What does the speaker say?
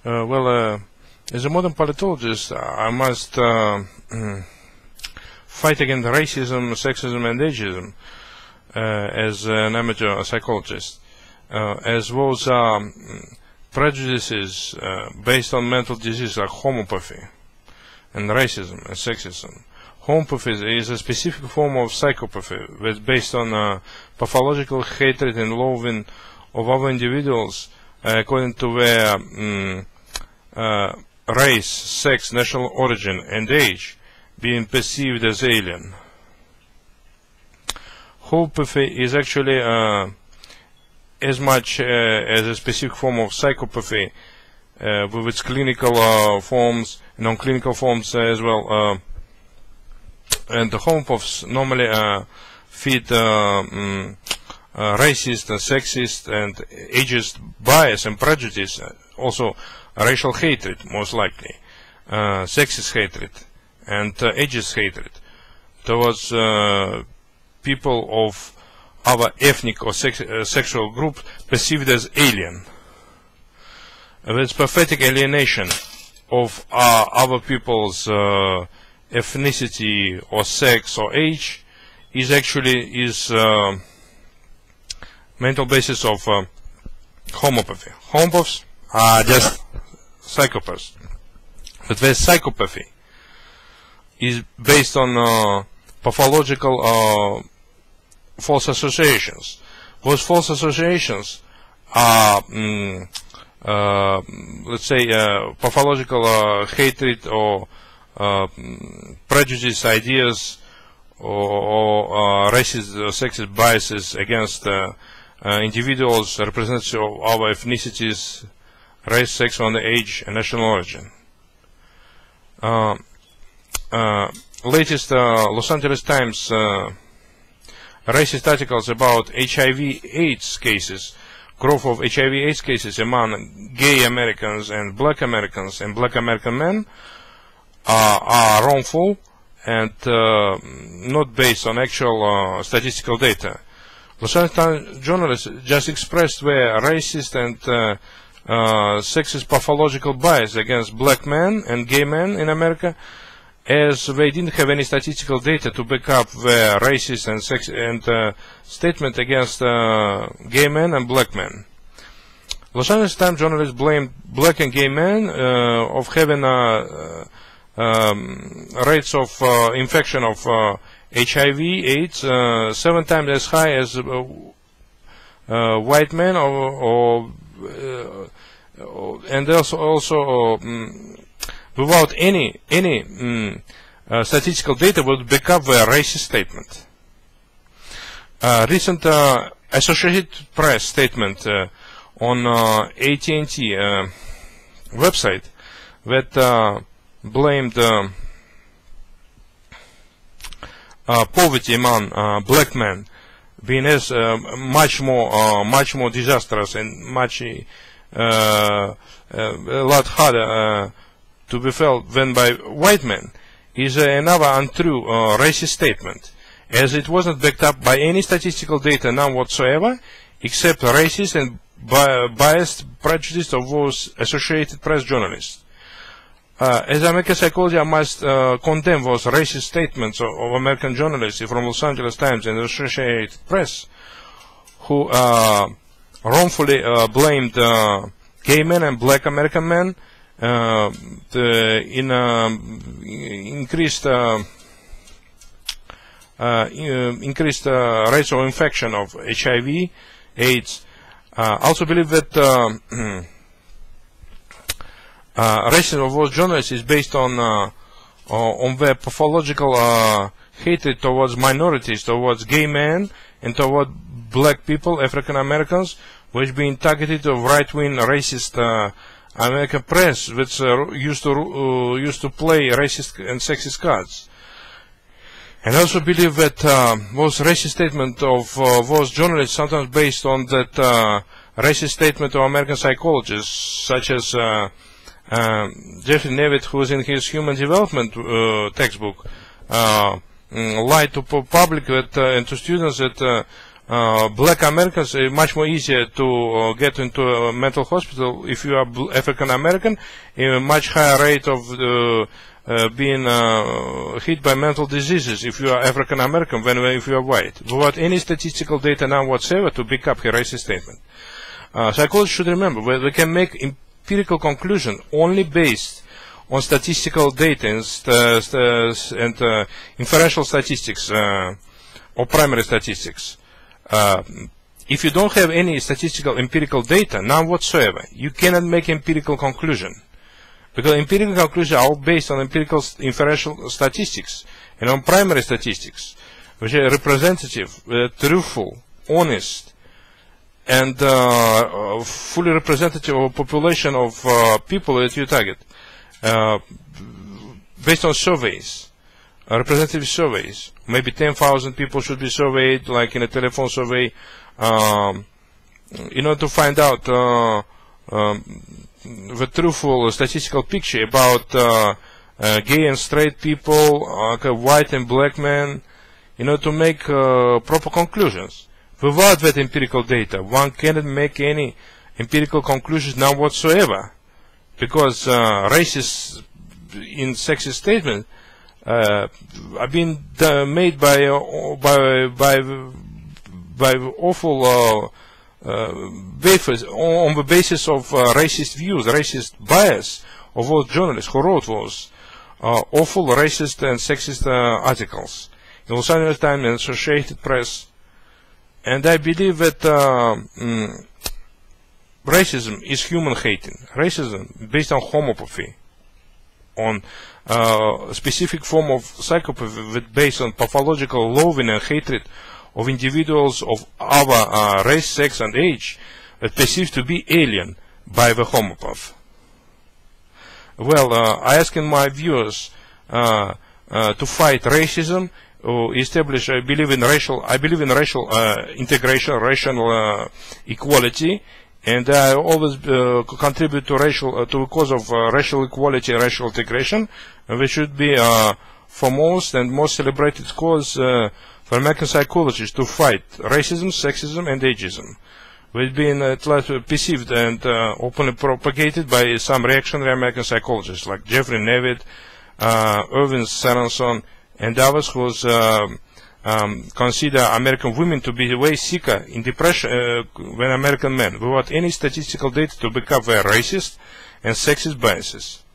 As a modern politologist, I must fight against racism, sexism, and ageism as an amateur psychologist, as those prejudices based on mental disease like homeopathy and racism and sexism. Homeopathy is a specific form of psychopathy that's based on pathological hatred and loathing of other individuals according to their race, sex, national origin, and age, being perceived as alien. Homeopathy is actually as much as a specific form of psychopathy with its clinical forms, non-clinical forms as well. And the homophobes normally feed racist and sexist and ageist bias and prejudice, also racial hatred, most likely, sexist hatred, and ageist hatred towards people of other ethnic or sexual group perceived as alien. This pathetic alienation of other people's ethnicity or sex or age is actually mental basis of homeopathy. Homophobes are just psychopaths, but their psychopathy is based on pathological false associations. Those false associations are, let's say, pathological hatred or prejudice ideas or racist or sexist biases against individuals representative of our ethnicities, race, sex, and age, and national origin. Latest Los Angeles Times racist articles about HIV/AIDS cases, growth of HIV/AIDS cases among gay Americans and black American men are wrongful and not based on actual statistical data. Los Angeles Times journalists just expressed their racist and sexist pathological bias against black men and gay men in America, as they didn't have any statistical data to back up their racist and statement against gay men and black men. Los Angeles Times journalists blamed black and gay men of having rates of infection of HIV/AIDS 7 times as high as white men, and also without any statistical data would back up their racist statement. Recent Associated Press statement on AT&T website that blamed poverty among black men being as much more disastrous and a lot harder to be felt than by white men, is another untrue racist statement, as it wasn't backed up by any statistical data, none whatsoever, except racist and biased prejudice of those Associated Press journalists. As American psychology, I must condemn those racist statements of American journalists from Los Angeles Times and Associated Press, who wrongfully blamed gay men and black American men in increased rates of infection of HIV/AIDS. Also believe that racism of those journalists is based on their pathological hatred towards minorities, towards gay men, and toward black people, African Americans, which being targeted of right-wing racist American press, which used to play racist and sexist cards. And I also believe that those racist statements of those journalists sometimes based on that racist statement of American psychologists, such as Jeffrey Nevitt, who is in his Human Development textbook, lied to public that, and to students that black Americans, much more easier to get into a mental hospital if you are African American, a much higher rate of being hit by mental diseases if you are African American than if you are white, without any statistical data now whatsoever to back up her racist statement. Psychologists should remember that we can make empirical conclusion only based on statistical data and inferential statistics or primary statistics. If you don't have any statistical empirical data, none whatsoever, you cannot make empirical conclusion. Because empirical conclusions are all based on empirical inferential statistics and on primary statistics, which are representative, truthful, honest, and fully representative of a population of people that you target, based on surveys. Representative surveys. Maybe 10,000 people should be surveyed, like in a telephone survey, in order to find out the truthful statistical picture about gay and straight people, white and black men, in order to make proper conclusions. Without that empirical data, one cannot make any empirical conclusions now whatsoever, because racist in sexist statements are being made by awful basis, on the basis of racist views, racist bias of those journalists who wrote those awful racist and sexist articles in Los Angeles Times and Associated Press. And I believe that racism is human hating. Racism based on homopathy, on a specific form of psychopathy that based on pathological loathing and hatred of individuals of our race, sex, and age that perceived to be alien by the homopath. Well, I ask in my viewers to fight racism, establish. I believe in racial integration, racial equality, and I always contribute to the cause of racial equality and racial integration, which should be foremost and most celebrated cause for American psychologists to fight racism, sexism, and ageism, which been perceived and openly propagated by some reactionary American psychologists like Jeffrey Nevitt, Irving Sorenson, and others who consider American women to be way sicker in depression than American men, without any statistical data to back up their racist and sexist biases.